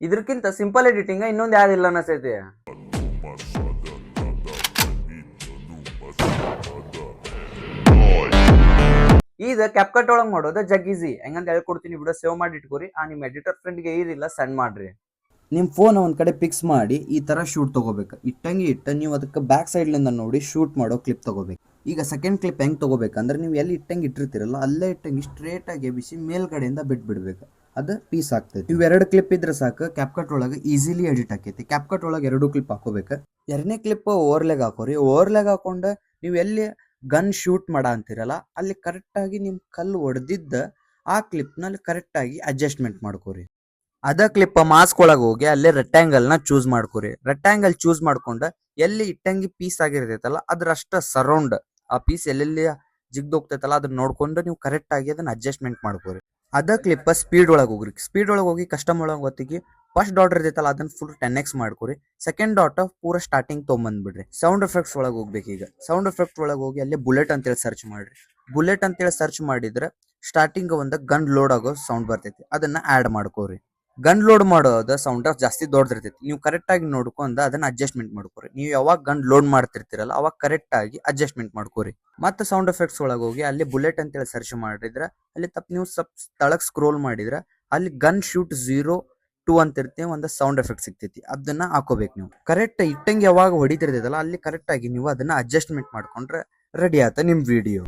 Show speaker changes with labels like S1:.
S1: ಇದಕ್ಕಿಂತ simple editing ಇನ್ನೊಂದು ಯಾವ್ದಿಲ್ಲ ಅನಿಸ್ತೈತಿ. ಈಗ ಕ್ಯಾಪ್ಕಟ್ ಒಳಗೆ ಮಾಡೋದು ಜಗ್ ಈಸಿ. ಹೆಂಗಂತ ಹೇಳ್ಕೊಡ್ತೀನಿ, ವಿಡಿಯೋ ಸೇವ್ ಮಾಡಿ ಇಟ್ಕೋರಿ. ನಿಮ್ಮ ಎಡಿಟರ್ ಫ್ರೆಂಡ್ಗೆ ಏರಿಲ್ಲ ಸೆಂಡ್ ಮಾಡ್ರಿ. ನಿಮ್ಮ ಫೋನ್ ಒಂದ್ ಕಡೆ ಫಿಕ್ಸ್ ಮಾಡಿ ಈ ತರ ಶೂಟ್ ತಗೋಬೇಕು. ಇಟ್ಟಂಗೆ ನೀವು ಅದಕ್ಕೆ ಬ್ಯಾಕ್ ಸೈಡ್ಲಿಂದ ನೋಡಿ ಶೂಟ್ ಮಾಡೋ ಕ್ಲಿಪ್ ತಗೋಬೇಕು. ಈಗ ಸೆಕೆಂಡ್ ಕ್ಲಿಪ್ ಹೆಂಗ್ ತಗೋಬೇಕಂದ್ರೆ, ನೀವು ಎಲ್ಲಿ ಇಟ್ಟಂಗೆ ಇಟ್ಟಿರ್ತೀರಲ್ಲ ಅಲ್ಲೇ ಇಟ್ಟಂಗೆ ಸ್ಟ್ರೇಟ್ ಆಗಿ ಎಬಿಸಿ ಮೇಲ್ಗಡೆಯಿಂದ ಬಿಟ್ಬಿಡ್ಬೇಕು. ಅದು ಪೀಸ್ ಆಗ್ತೈತಿ. ಇವ್ 2 ಕ್ಲಿಪ್ ಇದ್ರೆ ಸಾಕು, ಕ್ಯಾಪ್ಕಟ್ ಒಳಗೆ ಈಸಿಲಿ ಎಡಿಟ್ ಆಕೈತಿ. ಕ್ಯಾಪ್ಕಟ್ ಒಳಗೆ 2 ಕ್ಲಿಪ್ ಹಾಕೋಬೇಕು. 2ನೇ ಕ್ಲಿಪ್ ಓವರ್ಲೆಗ್ ಹಾಕೋರಿ. ಓವರ್ಲೆಗ್ ಹಾಕೊಂಡ ನೀವು ಎಲ್ಲಿ ಗನ್ ಶೂಟ್ ಮಾಡ ಅಂತಿರಲ್ಲ ಅಲ್ಲಿ ಕರೆಕ್ಟ್ ಆಗಿ ನಿಮ್ ಕಲ್ಲು ಹೊಡೆದಿದ್ದ ಆ ಕ್ಲಿಪ್ ನಲ್ಲಿ ಕರೆಕ್ಟ್ ಆಗಿ ಅಡ್ಜಸ್ಟ್ಮೆಂಟ್ ಮಾಡ್ಕೋರಿ. ಅದ ಕ್ಲಿಪ್ ಮಾಸ್ಕ್ ಒಳಗೆ ಹೋಗಿ ಅಲ್ಲಿ ರೆಕ್ಟಾಂಗಲ್ ನ ಚೂಸ್ ಮಾಡ್ಕೋರಿ. ರೆಕ್ಟಾಂಗಲ್ ಚೂಸ್ ಮಾಡ್ಕೊಂಡ ಎಲ್ಲಿ ಇಟ್ಟಂಗಿ ಪೀಸ್ ಆಗಿರ್ತೈತಲ್ಲ ಅದ್ರಷ್ಟ ಸರೌಂಡ್ ಆ ಪೀಸ್ ಎಲ್ಲೆಲ್ಲಿ ಜಿಗ್ದು ಹೋಗ್ತೈತಲ್ಲ ಅದನ್ನ ನೋಡ್ಕೊಂಡು ನೀವು ಕರೆಕ್ಟ್ ಆಗಿ ಅದನ್ನ ಅಡ್ಜಸ್ಟ್ಮೆಂಟ್ ಮಾಡ್ಕೋರಿ. ಅದ ಕ್ಲಿಪ್ ಸ್ಪೀಡ್ ಒಳಗೆ ಹೋಗ್ರಿ. ಸ್ಪೀಡ್ ಒಳಗೆ ಹೋಗಿ ಕಸ್ಟಮ್ ಒಳಗೆ ಹೊತ್ತಿಗೆ ಫಸ್ಟ್ ಡಾಟ್ ಇರ್ತೈತಲ್ಲ ಅದನ್ನ ಫುಲ್ 10x ಮಾಡ್ಕೋರಿ. ಸೆಕೆಂಡ್ ಡಾಟ್ ಪೂರ ಸ್ಟಾರ್ಟಿಂಗ್ ತೊಗೊಂಬಂದ್ಬಿಡ್ರಿ. ಸೌಂಡ್ ಎಫೆಕ್ಟ್ಸ್ ಒಳಗೆ ಹೋಗ್ಬೇಕು. ಈಗ ಸೌಂಡ್ ಎಫೆಕ್ಟ್ ಒಳಗೆ ಹೋಗಿ ಅಲ್ಲಿ ಬುಲೆಟ್ ಅಂತೇಳಿ ಸರ್ಚ್ ಮಾಡ್ರಿ. ಬುಲೆಟ್ ಅಂತೇಳಿ ಸರ್ಚ್ ಮಾಡಿದ್ರೆ ಸ್ಟಾರ್ಟಿಂಗ್ ಒಂದು ಗನ್ ಲೋಡ್ ಆಗೋ ಸೌಂಡ್ ಬರ್ತೈತಿ, ಅದನ್ನ ಆಡ್ ಮಾಡ್ಕೋರಿ. ಗನ್ ಲೋಡ್ ಮಾಡೋದ ಸೌಂಡ್ ಜಾಸ್ತಿ ದೊಡ್ಡದಿರ್ತೈತಿ. ನೀವು ಕರೆಕ್ಟ್ ಆಗಿ ನೋಡ್ಕೊಂಡ ಅದನ್ನ ಅಡ್ಜಸ್ಟ್ಮೆಂಟ್ ಮಾಡ್ಕೋರಿ. ನೀವು ಯಾವಾಗ ಗನ್ ಲೋಡ್ ಮಾಡ್ತಿರ್ತೀರಲ್ಲ ಅವಾಗ ಕರೆಕ್ಟ್ ಆಗಿ ಅಡ್ಜಸ್ಟ್ಮೆಂಟ್ ಮಾಡ್ಕೋರಿ. ಮತ್ತೆ ಸೌಂಡ್ ಎಫೆಕ್ಟ್ಸ್ ಒಳಗೆ ಹೋಗಿ ಅಲ್ಲಿ ಬುಲೆಟ್ ಅಂತೇಳಿ ಸರ್ಚ್ ಮಾಡಿದ್ರೆ ಅಲ್ಲಿ ನೀವು ತಳಗ್ ಸ್ಕ್ರೋಲ್ ಮಾಡಿದ್ರೆ ಅಲ್ಲಿ ಗನ್ ಶೂಟ್ 02 ಅಂತ ಇರ್ತೀವಿ, ಒಂದು ಸೌಂಡ್ ಎಫೆಕ್ಟ್ ಸಿಗ್ತೈತಿ. ಅದನ್ನ ಹಾಕೋಬೇಕು. ನೀವು ಕರೆಕ್ಟ್ ಇಟ್ಟಂಗೆ ಯಾವಾಗ ಹೊಡಿತಿರ್ತೈತಲ್ಲ ಅಲ್ಲಿ ಕರೆಕ್ಟ್ ಆಗಿ ನೀವು ಅದನ್ನ ಅಡ್ಜಸ್ಟ್ಮೆಂಟ್ ಮಾಡ್ಕೊಂಡ್ರೆ ರೆಡಿ ಆತ ನಿಮ್ ವಿಡಿಯೋ.